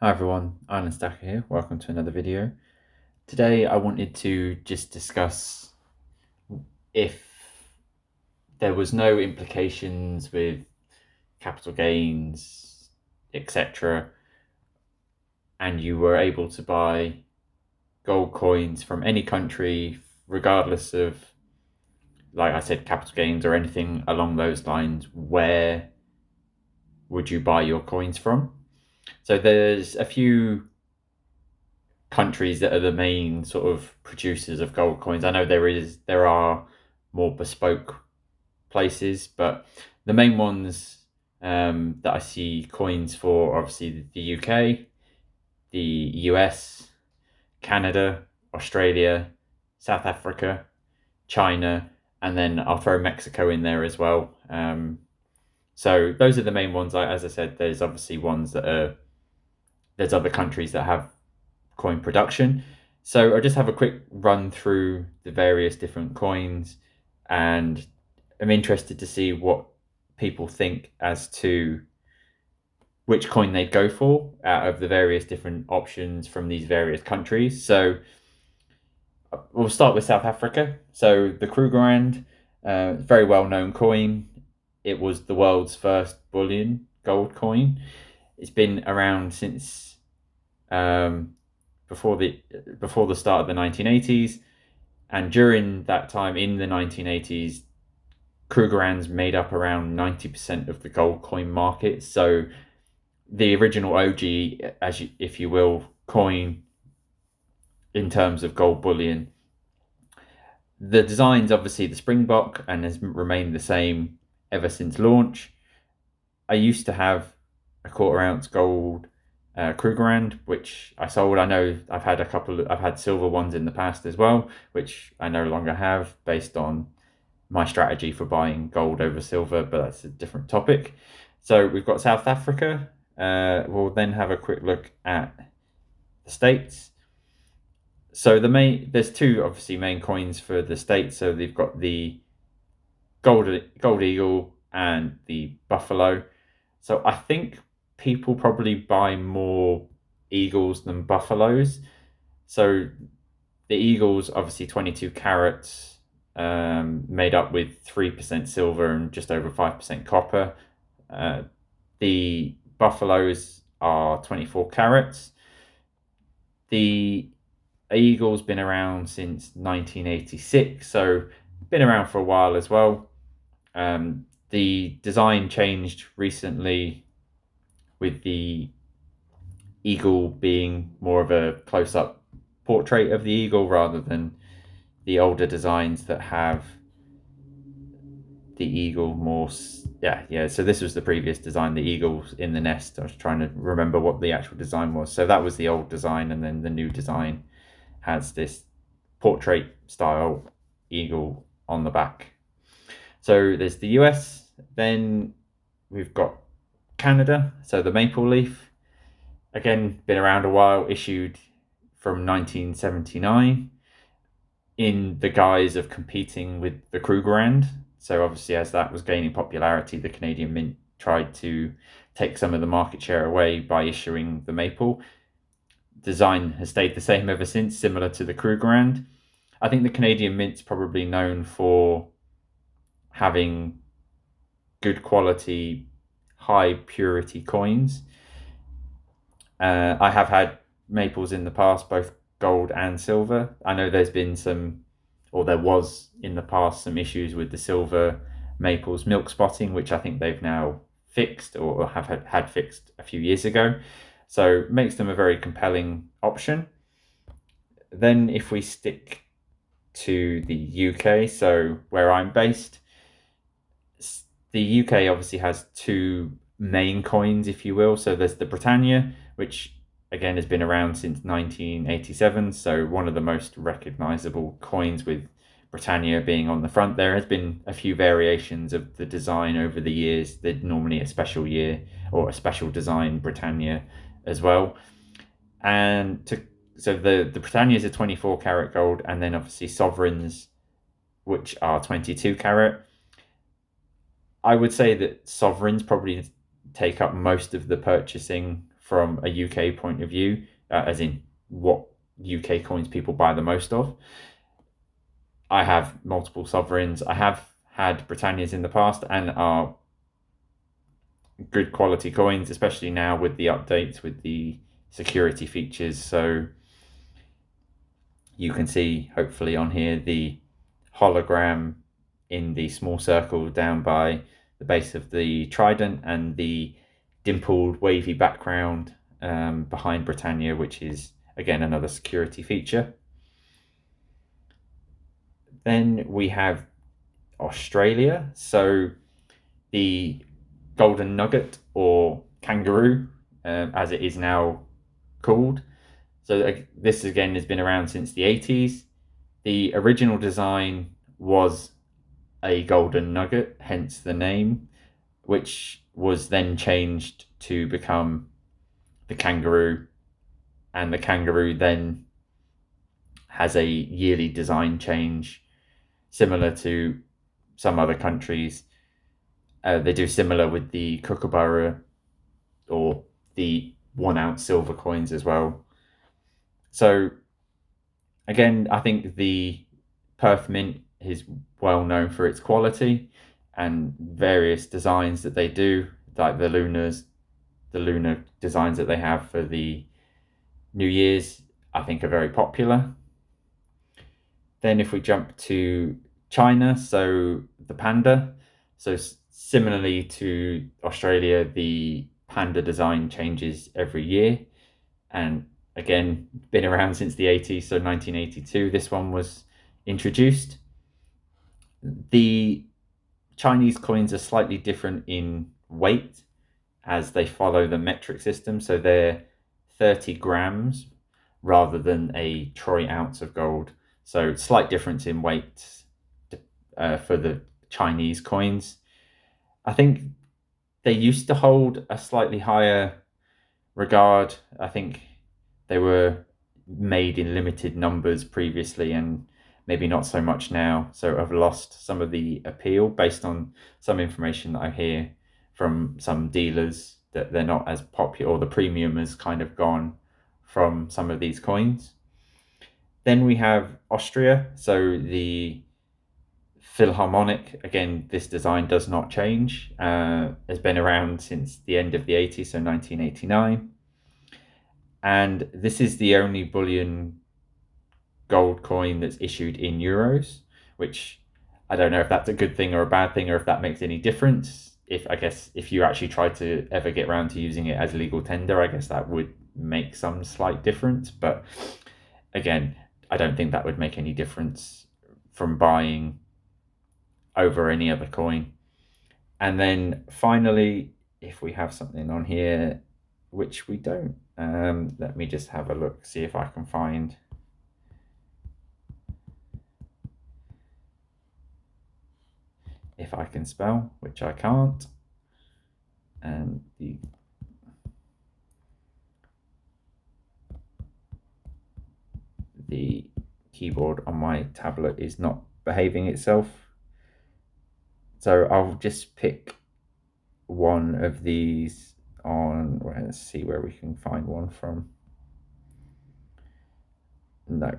Hi everyone, Alan Stacker here. Welcome to another video. Today I wanted to just discuss if there was no implications with capital gains, etc., and you were able to buy gold coins from any country, regardless of, like I said, capital gains or anything along those lines, where would you buy your coins from? So there's a few countries that are the main sort of producers of gold coins. I know there are more bespoke places, but the main ones that I see coins for are obviously the UK, the US, Canada, Australia, South Africa, China, and then I'll throw Mexico in there as well. So those are the main ones. As I said, there's obviously ones that are there's other countries that have coin production. So I'll just have a quick run through the various different coins, and I'm interested to see what people think as to which coin they'd go for out of the various different options from these various countries. So we'll start with South Africa. So the Krugerrand, very well known coin. It was the world's first bullion gold coin. It's been around since um, before the before the start of the 1980s, and during that time in the 1980s, Krugerrands made up around 90% of the gold coin market. So the original OG, if you will, coin in terms of gold bullion. The design's obviously the Springbok and has remained the same ever since launch. I used to have a quarter ounce gold Krugerrand, which I sold. I know I've had silver ones in the past as well, which I no longer have based on my strategy for buying gold over silver, but that's a different topic. So we've got South Africa. We'll then have a quick look at the States. So there's two obviously main coins for the States. So they've got the gold eagle and the buffalo. So I think people probably buy more eagles than buffaloes. So the eagles obviously 22 carats, made up with 3% silver and just over 5% copper. Uh, the buffaloes are 24 carats. The eagle's been around since 1986, so been around for a while as well. The design changed recently with the eagle being more of a close up portrait of the eagle rather than the older designs that have the eagle more. Yeah. So this was the previous design, the eagle in the nest. I was trying to remember what the actual design was. So that was the old design, and then the new design has this portrait style eagle on the back. So there's the US, then we've got Canada. So the maple leaf, again, been around a while, issued from 1979 in the guise of competing with the Krugerrand. So obviously, as that was gaining popularity, the Canadian Mint tried to take some of the market share away by issuing the maple. Design has stayed the same ever since, similar to the Krugerrand. I think the Canadian Mint's probably known for having good quality, high purity coins. I have had maples in the past, both gold and silver. I know there was in the past some issues with the silver maples milk spotting, which I think they've now fixed or have had fixed a few years ago. So makes them a very compelling option. Then if we stick to the UK, so where I'm based, the UK obviously has two main coins, if you will. So there's the Britannia, which again has been around since 1987. So one of the most recognizable coins with Britannia being on the front. There has been a few variations of the design over the years. They're normally a special year or a special design Britannia as well. And so the Britannias are 24 karat gold, and then obviously sovereigns, which are 22 karat. I would say that sovereigns probably take up most of the purchasing from a UK point of view, as in what UK coins people buy the most of. I have multiple sovereigns. I have had Britannias in the past and are good quality coins, especially now with the updates with the security features. So you can see hopefully on here the hologram in the small circle down by the base of the trident and the dimpled wavy background behind Britannia, which is again another security feature. Then we have Australia. So the golden nugget, or kangaroo, as it is now called. So this again has been around since the 80s. The original design was a golden nugget, hence the name, which was then changed to become the kangaroo. And the kangaroo then has a yearly design change, similar to some other countries. They do similar with the kookaburra or the 1 ounce silver coins as well. So again, I think the Perth Mint is well known for its quality and various designs that they do, like the lunar designs that they have for the New Year's, I think are very popular. Then if we jump to China, so the panda. So similarly to Australia, the panda design changes every year. And again, been around since the 80s, so 1982, this one was introduced. The Chinese coins are slightly different in weight as they follow the metric system. So they're 30 grams rather than a troy ounce of gold. So slight difference in weight for the Chinese coins. I think they used to hold a slightly higher regard. I think they were made in limited numbers previously and maybe not so much now. So I've lost some of the appeal based on some information that I hear from some dealers that they're not as popular, or the premium has kind of gone from some of these coins. Then we have Austria. So the Philharmonic, again, this design does not change. Has been around since the end of the 80s, so 1989. And this is the only bullion gold coin that's issued in euros, which I don't know if that's a good thing or a bad thing, or if that makes any difference. I guess if you actually try to ever get around to using it as legal tender, I guess that would make some slight difference. But again, I don't think that would make any difference from buying over any other coin. And then finally, if we have something on here, which we don't, let me just have a look, see if I can find. If I can spell, which I can't. And the keyboard on my tablet is not behaving itself. So I'll just pick one of these on, let's see where we can find one from. No,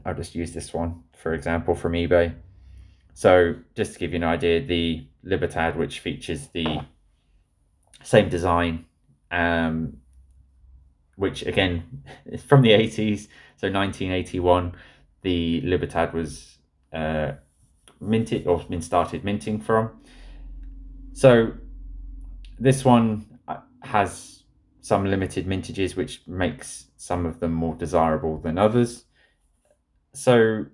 I'll just use this one, for example, from eBay. So just to give you an idea, the Libertad, which features the same design, which again is from the 80s, so 1981, the Libertad was minted or been started minting from. So this one has some limited mintages, which makes some of them more desirable than others. So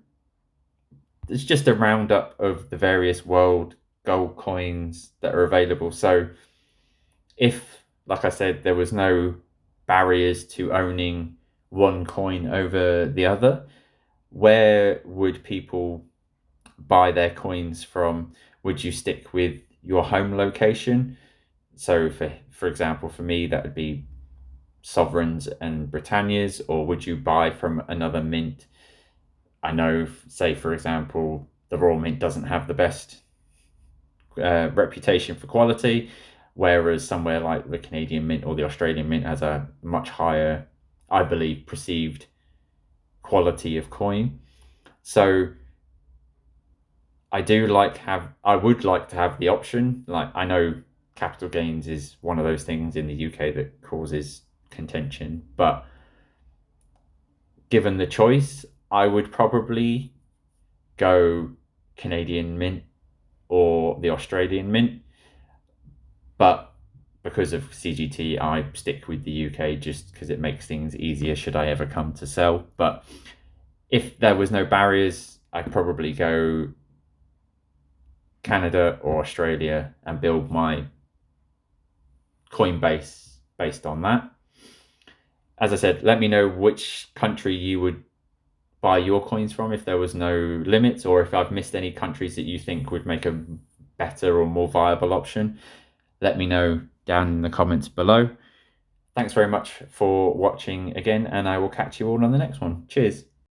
it's just a roundup of the various world gold coins that are available. So if, like I said, there was no barriers to owning one coin over the other, where would people buy their coins from? Would you stick with your home location? So for example, for me, that would be Sovereigns and Britannias, or would you buy from another mint? I know, say, for example, the Royal Mint doesn't have the best reputation for quality. whereas somewhere like the Canadian Mint or the Australian Mint has a much higher, I believe, perceived quality of coin. So I would like to have the option. Like, I know capital gains is one of those things in the UK that causes contention, but given the choice, I would probably go Canadian Mint or the Australian Mint. But because of CGT, I stick with the UK just because it makes things easier should I ever come to sell. But if there was no barriers, I'd probably go Canada or Australia and build my coin base based on that. As I said, let me know which country you would buy your coins from if there was no limits, or if I've missed any countries that you think would make a better or more viable option. Let me know down in the comments below. Thanks very much for watching again, and I will catch you all on the next one. Cheers.